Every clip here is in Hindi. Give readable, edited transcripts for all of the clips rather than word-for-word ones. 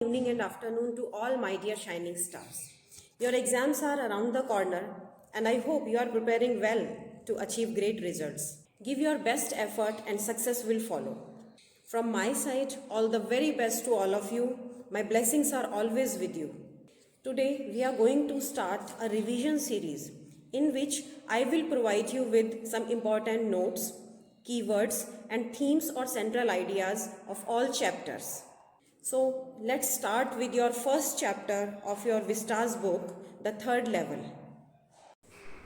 Evening and afternoon to all my dear shining stars. Your exams are around the corner, and I hope you are preparing well to achieve great results. Give your best effort, and success will follow. From my side, all the very best to all of you. My blessings are always with you. Today, we are going to start a revision series in which I will provide you with some important notes, keywords, and themes or central ideas of all chapters. So let's start with your first chapter of your Vistas book, the third level.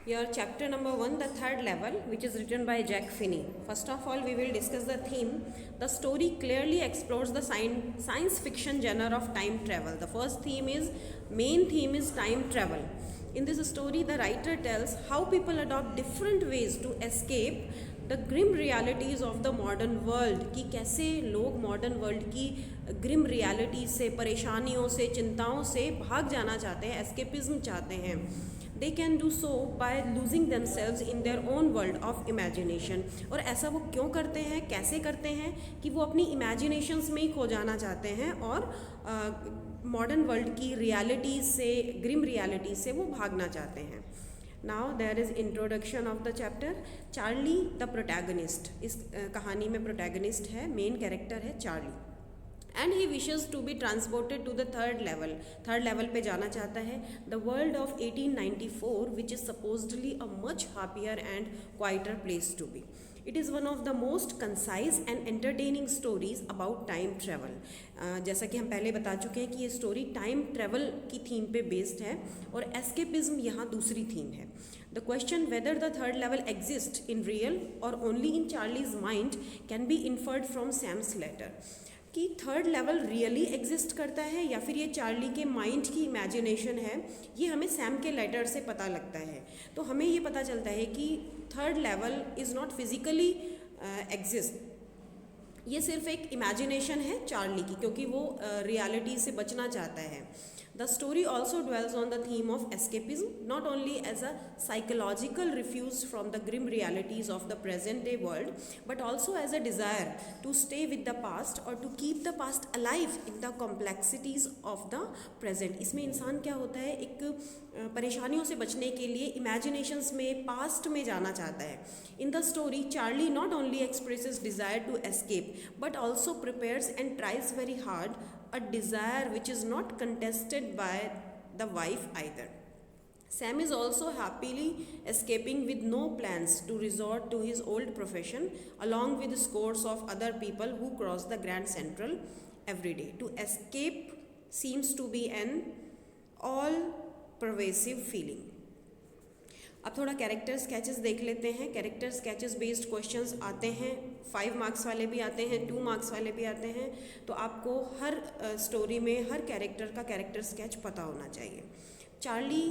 Your chapter number 1, the third level, which is written by Jack Finney. First of all, we will discuss the theme. The story clearly explores the science fiction genre of time travel. The first main theme is time travel. In this story, the writer tells how people adopt different ways to escape the grim realities of the modern world कि कैसे लोग मॉडर्न वर्ल्ड की ग्रिम रियलिटीज़ से, परेशानियों से, चिंताओं से भाग जाना चाहते हैं, एस्केपिज्म चाहते हैं. They can do so by losing themselves in their own world of imagination. और ऐसा वो क्यों करते हैं, कैसे करते हैं कि वो अपनी इमेजिनेशंस में ही खो जाना चाहते हैं और मॉडर्न वर्ल्ड की रियलिटीज़ से, ग्रिम रियलिटीज़ से वो भागना चाहते हैं. Now there is introduction of the chapter. Charlie the protagonist, इस कहानी में प्रोटैगनिस्ट है, मेन कैरेक्टर है Charlie. And he wishes to be transported to the third level पे जाना चाहता है. The world of 1894 which is supposedly a much happier and quieter place to be. It is one of the most concise and entertaining stories about time travel. जैसा कि हम पहले बता चुके हैं कि ये स्टोरी टाइम ट्रेवल की थीम पे बेस्ड है और एस्केपिज्म यहाँ दूसरी थीम है. The question whether the third level exist in real और only in Charlie's mind can be inferred from Sam's letter. कि थर्ड लेवल रियली एग्जिस्ट करता है या फिर ये चार्ली के माइंड की इमेजिनेशन है, ये हमें सैम के लेटर से पता लगता है. तो हमें ये पता चलता है कि third level is not physically exist, ये सिर्फ एक इमेजिनेशन है चार्ली की, क्योंकि वो रियलिटी से बचना चाहता है. The story also dwells on the theme of escapism, not only as a psychological refuge from the grim realities of the present day world, but also as a desire to stay with the past or to keep the past alive in the complexities of the present. इसमें इंसान क्या होता है, एक परेशानियों से बचने के लिए इमेजिनेशंस में, पास्ट में जाना चाहता है. In the story, Charlie not only expresses desire to escape, but also prepares and tries very hard, a desire which is not contested by the wife either. Sam is also happily escaping with no plans to resort to his old profession, along with scores of other people who cross the Grand Central every day. To escape seems to be an all-pervasive feeling. अब थोड़ा कैरेक्टर स्केचेस देख लेते हैं. कैरेक्टर स्केचेस बेस्ड क्वेश्चंस आते हैं, 5 मार्क्स वाले भी आते हैं, 2 मार्क्स वाले भी आते हैं. तो आपको हर स्टोरी में हर कैरेक्टर का कैरेक्टर स्केच पता होना चाहिए. चार्ली,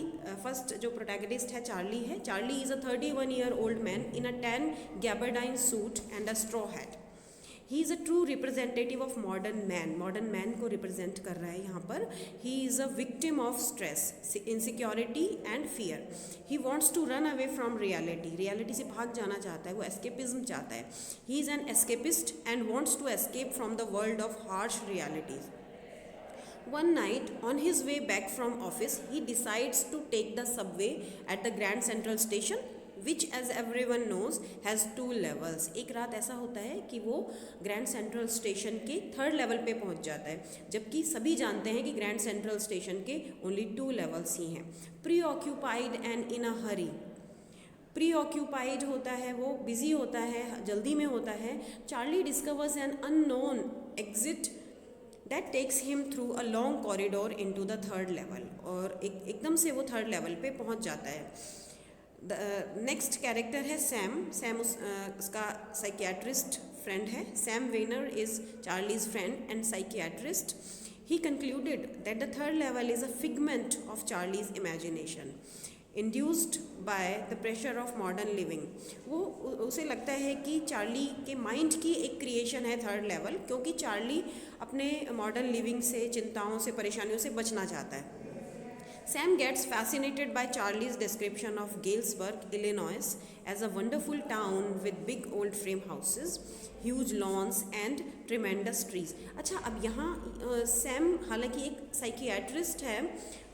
फर्स्ट जो प्रोटैगनिस्ट है चार्ली है. Charlie is a 31-year-old man in a tan gabardine suit and a straw hat. He is a true representative of modern man को रिप्रेजेंट कर रहा है यहाँ पर. He is a victim of stress, insecurity and fear. He wants to run away from reality से भाग जाना चाहता है, वो एस्केपिज्म चाहता है. He is an escapist and wants to escape from the world of harsh realities. One night, on his way back from office, he decides to take the subway at the Grand Central Station, which as everyone knows has 2 levels. एक रात ऐसा होता है कि वो ग्रैंड सेंट्रल स्टेशन के थर्ड लेवल पे पहुंच जाता है, जबकि सभी जानते हैं कि ग्रैंड सेंट्रल स्टेशन के ओनली 2 लेवल्स ही हैं. Pre occupied and in a Hari. Pre occupied होता है, वो बिजी होता है, जल्दी में होता है. Charlie discovers an unknown exit that takes him through a long corridor into the third level. और एकदम से वो थर्ड लेवल पे पहुंच जाता है. नेक्स्ट कैरेक्टर है सैम उसका साइकियाट्रिस्ट फ्रेंड है. Sam Vanern is Charlie's friend and psychiatrist. He concluded that the third level is a figment of Charlie's imagination induced by the pressure of modern living. वो उसे लगता है कि चार्ली के माइंड की एक क्रिएशन है थर्ड लेवल, क्योंकि चार्ली अपने मॉडर्न लिविंग से, चिंताओं से, परेशानियों से बचना चाहता है. Sam gets fascinated by Charlie's description of Galesburg, Illinois, as a wonderful town with big old frame houses, huge lawns and tremendous trees. अच्छा, अब यहाँ सैम हालांकि एक साइकियाट्रिस्ट है,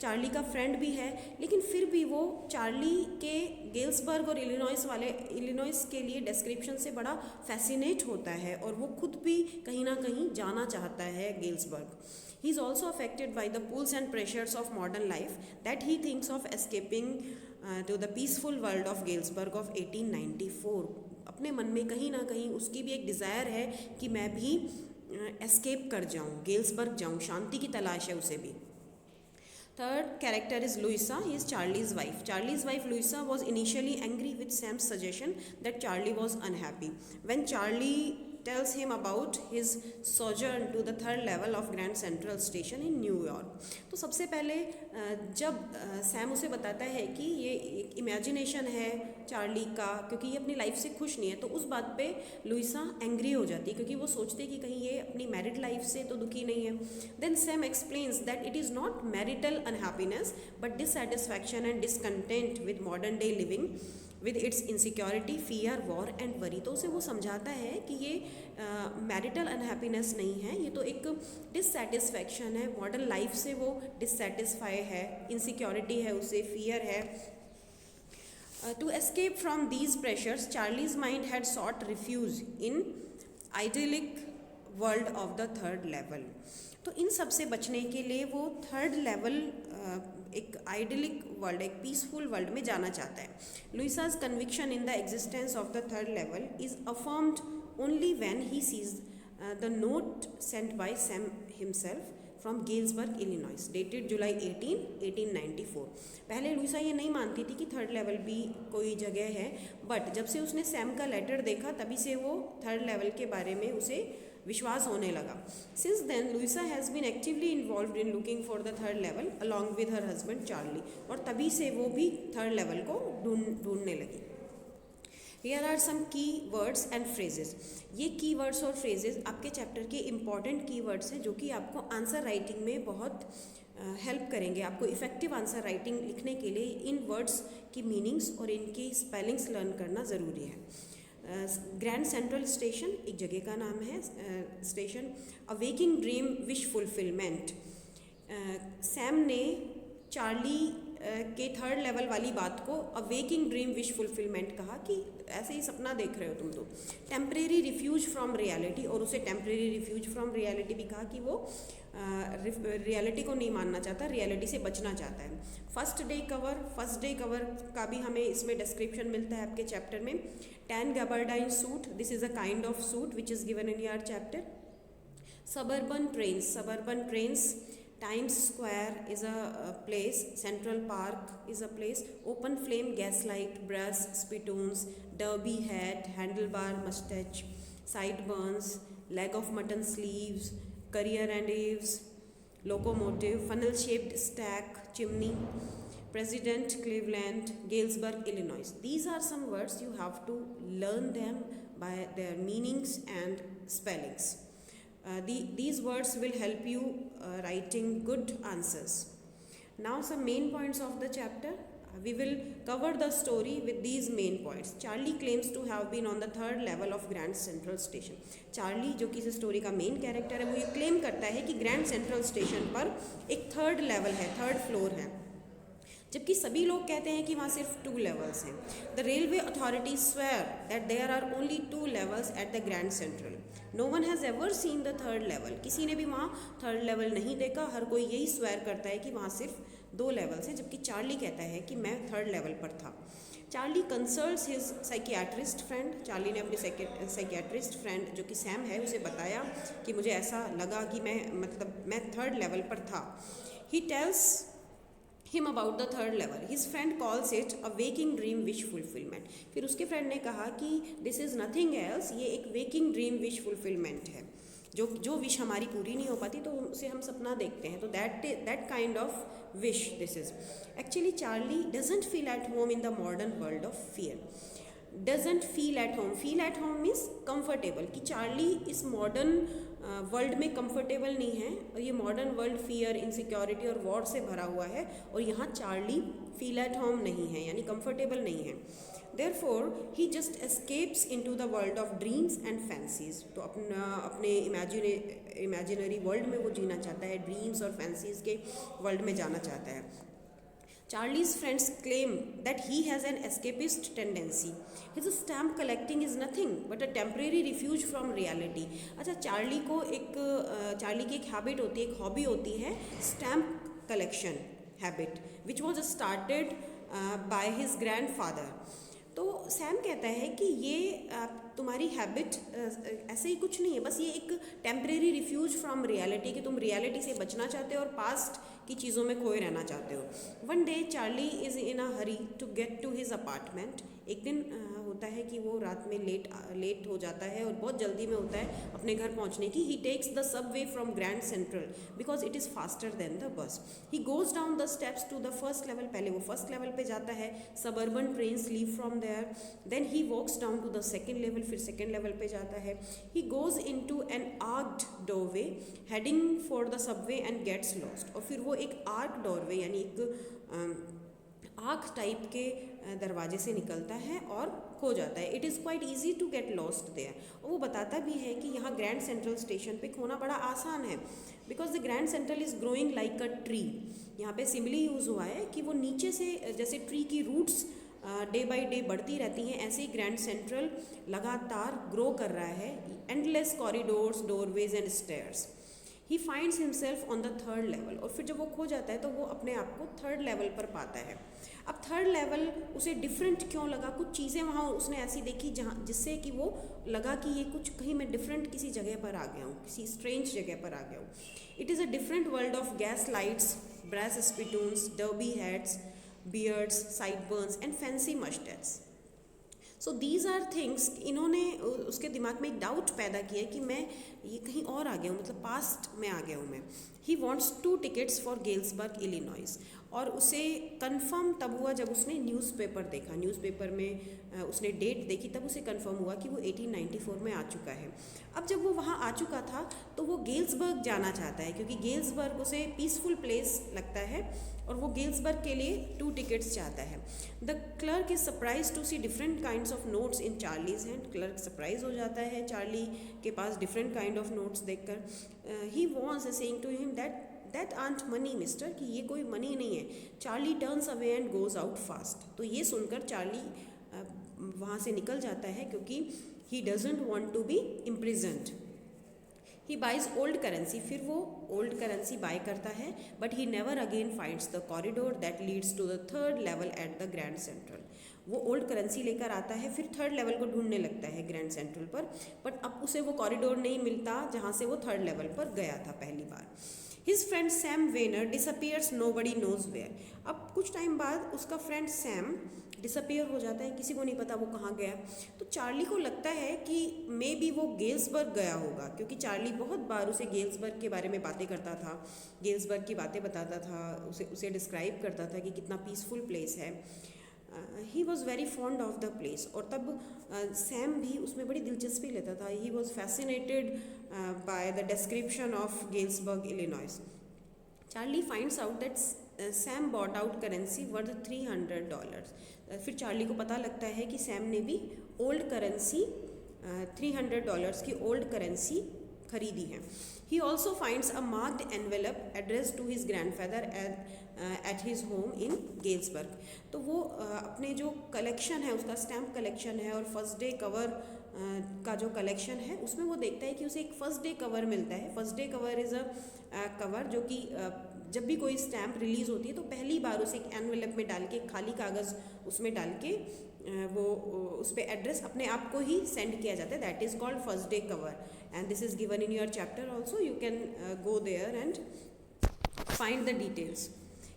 चार्ली का फ्रेंड भी है, लेकिन फिर भी वो चार्ली के गेल्सबर्ग और इलिनॉइस के लिए डिस्क्रिप्शन से बड़ा फैसिनेट होता है और वो खुद भी कहीं ना कहीं जाना चाहता है Galesburg. He is also affected by the pulls and pressures of modern life that he thinks of escaping to the peaceful world of Galesburg of 1894. अपने मन में कहीं ना कहीं उसकी भी एक डिज़ायर है कि मैं भी एस्केप कर जाऊं, गेल्सबर्ग जाऊं, शांति की तलाश है उसे भी. Third character is Louisa. He is Charlie's wife. Charlie's wife Louisa was initially angry with Sam's suggestion that Charlie was unhappy. When Charlie tells him about his sojourn to the third level of Grand Central Station in New York. तो सबसे पहले जब सैम उसे बताता है कि ये एक इमेजिनेशन है चार्ली का, क्योंकि ये अपनी लाइफ से खुश नहीं है, तो उस बात पे लुइसा एंग्री हो जाती है क्योंकि वो सोचते कि कहीं ये अपनी मैरिड लाइफ से तो दुखी नहीं है. Then Sam explains that it is not marital unhappiness but dissatisfaction and discontent with modern day living with its insecurity, fear, war and worry. तो उसे वो समझाता है कि ये मैरिटल अनहैप्पीनेस नहीं है, ये तो एक डिससैटिस्फैक्शन है, मॉडर्न लाइफ से वो डिससैटिस्फाई है, इनसिक्योरिटी है, उसे फियर है. To escape from these pressures, Charlie's mind had sought refuge in idyllic world of the third level. तो इन सब से बचने के लिए वो थर्ड लेवल एक आइडलिक वर्ल्ड, एक पीसफुल वर्ल्ड में जाना चाहता है. लुइसा's conviction in the existence of the third level is affirmed only when he sees the note sent by Sam himself from Galesburg, Illinois, dated July 18, 1894. पहले लुइसा ये नहीं मानती थी कि थर्ड लेवल भी कोई जगह है, बट जब से उसने सैम का लेटर देखा तभी से वो थर्ड लेवल के बारे में उसे विश्वास होने लगा. Since then, Louisa has been actively involved in looking for the third level along with her husband Charlie. और तभी से वो भी थर्ड लेवल को ढूंढने लगी. Here are some key words and phrases. ये की वर्ड्स और फ्रेजेस आपके चैप्टर के इम्पॉर्टेंट की वर्ड्स हैं जो कि आपको आंसर राइटिंग में बहुत हेल्प करेंगे. आपको इफ़ेक्टिव आंसर राइटिंग लिखने के लिए इन वर्ड्स की मीनिंग्स और इनकी स्पेलिंग्स लर्न करना ज़रूरी है. ग्रैंड सेंट्रल स्टेशन एक जगह का नाम है, स्टेशन. अ waking dream wish fulfilment. Sam ने चार्ली के थर्ड लेवल वाली बात को अ वेकिंग ड्रीम विश फुलफिलमेंट कहा कि ऐसे ही सपना देख रहे हो तुम तो. टेम्परेरी रिफ्यूज फ्रॉम रियलिटी, और उसे टेम्परेरी रिफ्यूज फ्रॉम रियलिटी भी कहा कि वो रियलिटी को नहीं मानना चाहता, रियलिटी से बचना चाहता है. फर्स्ट डे कवर का भी हमें इसमें डिस्क्रिप्शन मिलता है आपके चैप्टर में. Tan gabardine suit, this is a kind of suit which is given in your chapter. suburban trains. Times Square is a place, Central Park is a place, open flame gaslight, brass spittoons, derby hat, handlebar mustache, sideburns, leg of mutton sleeves, career and eaves, locomotive, funnel shaped stack, chimney, President Cleveland, Galesburg, Illinois. These are some words, you have to learn them by their meanings and spellings. These words will help you writing good answers. Now some main points of the chapter. We will cover the story with these main points. Charlie claims to have been on the third level of Grand Central Station. Charlie जो कि इस स्टोरी का मेन कैरेक्टर है, वो ये क्लेम करता है कि ग्रैंड सेंट्रल स्टेशन पर एक थर्ड लेवल है, थर्ड फ्लोर है, जबकि सभी लोग कहते हैं कि वहाँ सिर्फ 2 लेवल्स हैं. The railway authority swear that there are only 2 levels at the Grand Central. No one has ever seen the third level. किसी ने भी वहाँ थर्ड लेवल नहीं देखा. हर कोई यही स्वेयर करता है कि वहाँ सिर्फ 2 लेवल्स हैं, जबकि चार्ली कहता है कि मैं थर्ड लेवल पर था. Charlie consults his psychiatrist friend. Charlie ने अपने साइकियाट्रिस्ट फ्रेंड जो कि सैम है उसे बताया कि मुझे ऐसा लगा कि मैं थर्ड लेवल पर था. He tells him about the third level. His friend calls it a waking dream wish fulfillment. फिर उसके फ्रेंड ने कहा कि this is nothing else, ये एक waking dream wish fulfillment है, जो विश हमारी पूरी नहीं हो पाती तो उसे हम सपना देखते हैं. तो that kind of wish this is. Actually Charlie doesn't feel at home in the modern world of fear. doesn't feel at home means comfortable, कि चार्ली इस मॉडर्न वर्ल्ड में कंफर्टेबल नहीं है और ये मॉडर्न वर्ल्ड फियर, इनसिक्योरिटी और वॉर से भरा हुआ है और यहाँ चार्ली फील एट होम नहीं है, यानी कंफर्टेबल नहीं है। Therefore, he just escapes into the world of dreams and fancies. तो अपने इमेजिनरी वर्ल्ड में वो जीना चाहता है, ड्रीम्स और फैंसीज के वर्ल्ड में जाना चाहता है। Charlie's friends claim that he has an escapist tendency. His stamp collecting is nothing but a temporary refuge from reality. अच्छा, चार्ली की एक हैबिट होती है, एक हॉबी होती है, stamp collection habit, which was started by his grandfather. तो सैम कहता है कि ये तुम्हारी हैबिट ऐसे ही कुछ नहीं है, बस ये एक टेम्परेरी रिफ्यूज फ्रॉम रियलिटी, कि तुम रियलिटी से बचना चाहते हो और पास्ट की चीज़ों में खोए रहना चाहते हो। One day Charlie is in a hurry to get to his apartment. एक दिन होता है कि वो रात में लेट हो जाता है और बहुत जल्दी में होता है अपने घर पहुंचने की। He takes the subway from Grand Central because it is faster than the bus. He goes down the steps to the first level. पहले वो फर्स्ट लेवल पे जाता है, suburban trains leave from there. Then he walks down to the second level, फिर सेकेंड लेवल पे जाता है। He goes into an arched doorway heading for the subway and gets lost. और फिर वो एक आर्क डोरवे यानी एक आँख टाइप के दरवाजे से निकलता है और खो जाता है। It is quite easy to get lost there. और वो बताता भी है कि यहाँ ग्रैंड सेंट्रल स्टेशन पे खोना बड़ा आसान है, because the Grand central is growing like a tree. यहाँ पे सिमिली यूज़ हुआ है कि वो नीचे से जैसे ट्री की रूट्स डे बाय डे बढ़ती रहती हैं, ऐसे ही ग्रैंड सेंट्रल लगातार ग्रो कर रहा है। Endless corridors, doorways and stairs. He finds himself on the third level. और फिर जब वो खो जाता है तो वो अपने आप को थर्ड लेवल पर पाता है। अब थर्ड लेवल उसे डिफरेंट क्यों लगा? कुछ चीज़ें वहाँ उसने ऐसी देखी जहाँ जिससे कि वो लगा कि ये कुछ कहीं मैं डिफरेंट किसी जगह पर आ गया हूँ, किसी स्ट्रेंज जगह पर आ गया हूँ। It is a different world of gas lights, brass spittoons, derby hats, beards, sideburns and fancy moustaches. So these are things. इन्होंने उसके दिमाग में एक डाउट पैदा किया कि मैं ये कहीं और आ गया हूँ, मतलब पास्ट में आ गया हूँ मैं। He wants 2 tickets for Galesburg Illinois. और उसे कंफर्म तब हुआ जब उसने न्यूज़पेपर देखा। न्यूज़पेपर में उसने डेट देखी, तब उसे कंफर्म हुआ कि वो 1894 में आ चुका है। अब जब वो वहाँ आ चुका था तो वो गेल्सबर्ग जाना चाहता है, क्योंकि गेल्सबर्ग उसे पीसफुल प्लेस लगता है और वो गेल्सबर्ग के लिए 2 tickets चाहता है। The clerk is surprise to see different kinds of notes in Charlie's hand. Clerk surprise हो जाता है चार्ली के पास डिफरेंट काइंड ऑफ नोट्स देखकर। He wants saying to him that ain't money mister, कि ये कोई मनी नहीं है। Charlie turns away and goes out fast. तो ये सुनकर चार्ली वहाँ से निकल जाता है, क्योंकि he doesn't want to be imprisoned. He buys old currency. फिर वो ओल्ड करेंसी बाय करता है, but he never again finds the corridor that leads to the third level at the Grand Central. वो ओल्ड करेंसी लेकर आता है, फिर थर्ड लेवल को ढूंढने लगता है ग्रैंड सेंट्रल पर, बट अब उसे वो कॉरिडोर नहीं मिलता जहाँ से वो थर्ड लेवल पर गया था पहली बार। His friend Sam Weiner disappears nobody knows where. अब कुछ टाइम बाद उसका फ्रेंड सैम डिसअपियर हो जाता है, किसी को नहीं पता वो कहाँ गया। तो चार्ली को लगता है कि मे बी वो गेल्सबर्ग गया होगा, क्योंकि चार्ली बहुत बार उसे गेल्सबर्ग के बारे में बातें करता था, गेल्सबर्ग की बातें बताता था, उसे डिस्क्राइब करता था कि कितना पीसफुल प्लेस है। He was very fond of the place. और तब सैम भी उसमें बड़ी दिलचस्पी लेता था। He was fascinated by the description of Galesburg Illinois. Charlie finds out that Sam bought out currency worth $300। फिर चार्ली को पता लगता है कि सैम ने भी ओल्ड करेंसी $300 की ओल्ड करेंसी खरीदी है। He also finds a marked envelope address to his grandfather at his home in Galesburg. तो वो अपने जो कलेक्शन है, उसका स्टैम्प कलेक्शन है और फर्स्ट डे कवर का जो कलेक्शन है, उसमें वो देखता है कि उसे एक फर्स्ट डे कवर मिलता है। First day cover is a cover जो कि जब भी कोई स्टैम्प रिलीज़ होती है तो पहली बार उसे एक एनवेलप में डाल के, खाली कागज़ उसमें डाल के वो उस पर एड्रेस अपने आप को ही सेंड किया जाता है। That is called first day cover and this is given in your chapter also. You can go there and find the details.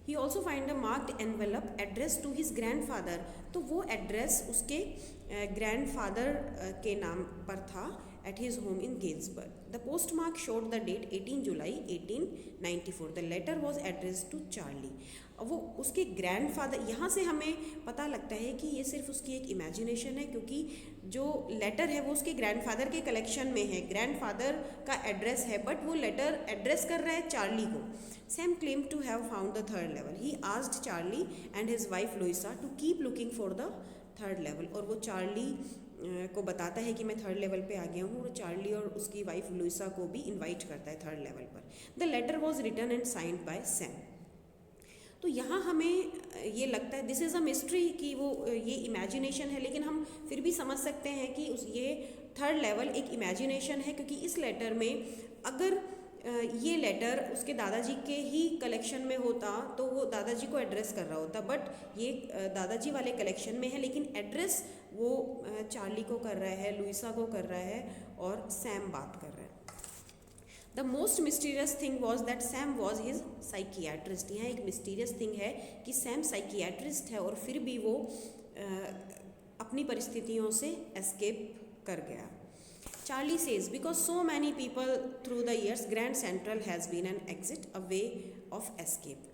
He also find a marked envelope address to his grandfather. तो वो एड्रेस उसके ग्रैंडफादर के नाम पर था at his home in Galesburg. The postmark showed the date 18 July 1894. The letter was addressed to Charlie. वो उसके ग्रैंडफादर, यहाँ से हमें पता लगता है कि ये सिर्फ उसकी एक इमेजिनेशन है, क्योंकि जो लेटर है वो उसके ग्रैंडफादर के कलेक्शन में है, ग्रैंडफादर का एड्रेस है, बट वो लेटर एड्रेस कर रहा है चार्ली को. Sam claimed to have found the third level. He asked Charlie and his wife Louisa to keep looking for the third level. और वो चार्ली को बताता है कि मैं थर्ड लेवल पे आ गया हूँ, और चार्ली और उसकी वाइफ लुइसा को भी इनवाइट करता है थर्ड लेवल पर. The letter was written and signed by Sam. तो यहाँ हमें ये लगता है दिस इज़ अ मिस्ट्री कि वो ये इमेजिनेशन है, लेकिन हम फिर भी समझ सकते हैं कि ये थर्ड लेवल एक इमेजिनेशन है, क्योंकि इस लेटर में अगर ये लेटर उसके दादाजी के ही कलेक्शन में होता तो वो दादाजी को एड्रेस कर रहा होता, बट ये दादाजी वाले कलेक्शन में है, लेकिन एड्रेस वो चार्ली को कर रहा है, लुइसा को कर रहा है, और सैम बात कर रहा है. The most mysterious thing was that Sam was his psychiatrist. यहाँ एक मिस्टीरियस थिंग है कि सैम साइकियाट्रिस्ट है और फिर भी वो अपनी परिस्थितियों से एस्केप कर गया. Charlie says, because so many people through the years, Grand Central has been an exit, a way of escape.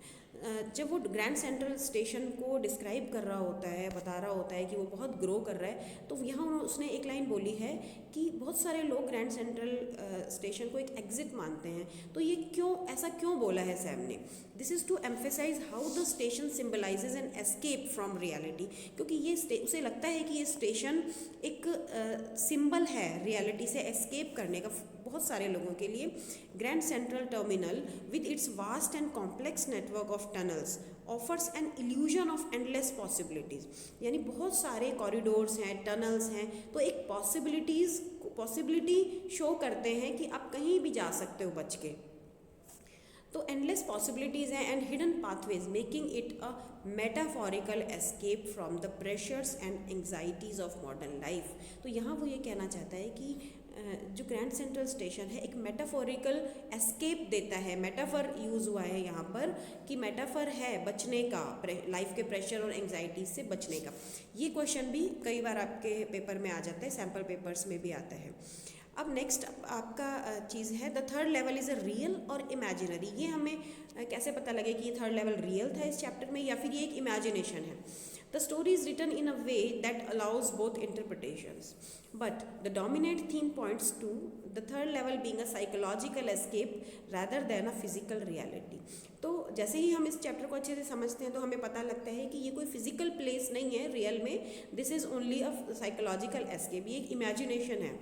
जब वो ग्रैंड सेंट्रल स्टेशन को डिस्क्राइब कर रहा होता है, बता रहा होता है कि वो बहुत ग्रो कर रहा है, तो यहाँ उसने एक लाइन बोली है कि बहुत सारे लोग ग्रैंड सेंट्रल स्टेशन को एक एग्जिट मानते हैं. तो ये क्यों, ऐसा क्यों बोला है सैम ने? This is to emphasise how the station symbolises an escape from reality. क्योंकि ये उसे लगता है कि ये स्टेशन एक सिंबल है रियलिटी से एस्केप करने का बहुत सारे लोगों के लिए. Grand central terminal with its vast and complex network of tunnels offers an illusion of endless possibilities. यानी बहुत सारे कॉरिडोर्स हैं, टनल्स हैं, तो एक पॉसिबिलिटी शो करते हैं कि आप कहीं भी जा सकते हो बच के. तो एंडलेस पॉसिबिलिटीज़ हैं and hidden pathways, making it a metaphorical escape from the pressures and anxieties of modern life. तो यहाँ वो ये कहना चाहता है कि जो ग्रैंड सेंट्रल स्टेशन है एक मेटाफोरिकल एस्केप देता है. मेटाफर यूज़ हुआ है यहाँ पर कि मेटाफर है बचने का, लाइफ के प्रेशर और एंग्जाइटी से बचने का. ये क्वेश्चन भी कई बार आपके पेपर में आ जाता है, सैम्पल पेपर्स में भी आता है. अब नेक्स्ट आपका चीज़ है the third level is a real और इमेजिनरी. ये हमें कैसे पता लगे कि ये थर्ड लेवल रियल था इस चैप्टर में या फिर ये एक इमेजिनेशन है? The story is written in a way that allows both interpretations, but the dominant theme points to the third level being a psychological escape rather than a physical reality. तो जैसे ही हम इस चैप्टर को अच्छे से समझते हैं तो हमें पता लगता है कि ये कोई फिजिकल प्लेस नहीं है रियल में. This is only a psychological escape, ये एक इमेजिनेशन है.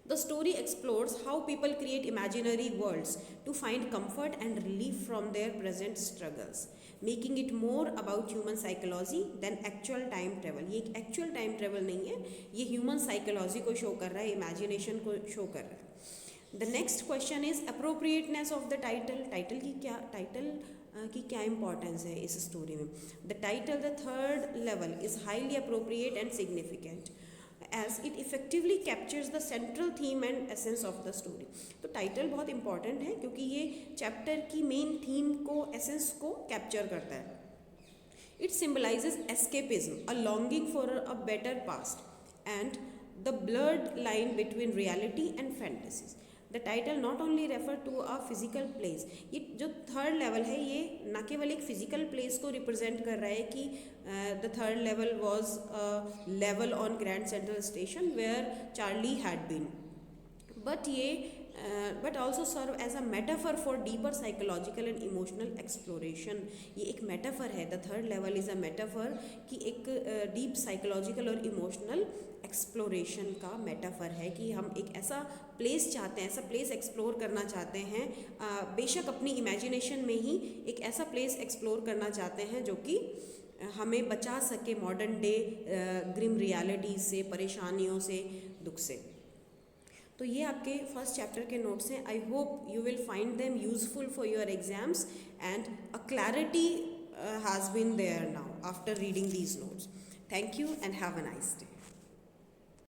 The story explores how people create imaginary worlds to find comfort and relief from their present struggles, making it more about human psychology than actual time travel. ये एक actual time travel नहीं है, ये human psychology को show कर रहा है, imagination को show कर रहा है. The next question is appropriateness of the title. Title की क्या importance है इस story में? The title, the third level, is highly appropriate and significant as it effectively captures the central theme and essence of the story. तो टाइटल बहुत इंपॉर्टेंट है क्योंकि ये चैप्टर की मेन थीम को, एसेंस को कैप्चर करता है. It symbolises escapism, a longing for a better past and the blurred line between reality and fantasies. The title not only refer to a physical place. ये जो थर्ड लेवल है ये न केवल एक फिजिकल प्लेस को रिप्रेजेंट कर रहा है कि the third level was a level on Grand Central Station where Charlie had been, but also serve as a metaphor for deeper psychological and emotional exploration. ये एक मेटाफर है, the third level is a metaphor कि एक डीप साइकोलॉजिकल और इमोशनल एक्सप्लोरेशन का मेटाफर है कि हम एक ऐसा प्लेस चाहते हैं, ऐसा प्लेस एक्सप्लोर करना चाहते हैं, बेशक अपनी इमेजिनेशन में ही एक ऐसा प्लेस एक्सप्लोर करना चाहते हैं जो कि हमें बचा सके मॉडर्न डे ग्रिम रियलिटी से, परेशानियों से, दुख से. तो ये आपके फर्स्ट चैप्टर के नोट्स हैं. I hope you will find them useful for your exams and a clarity has been there now after reading these notes. Thank you and have a nice day.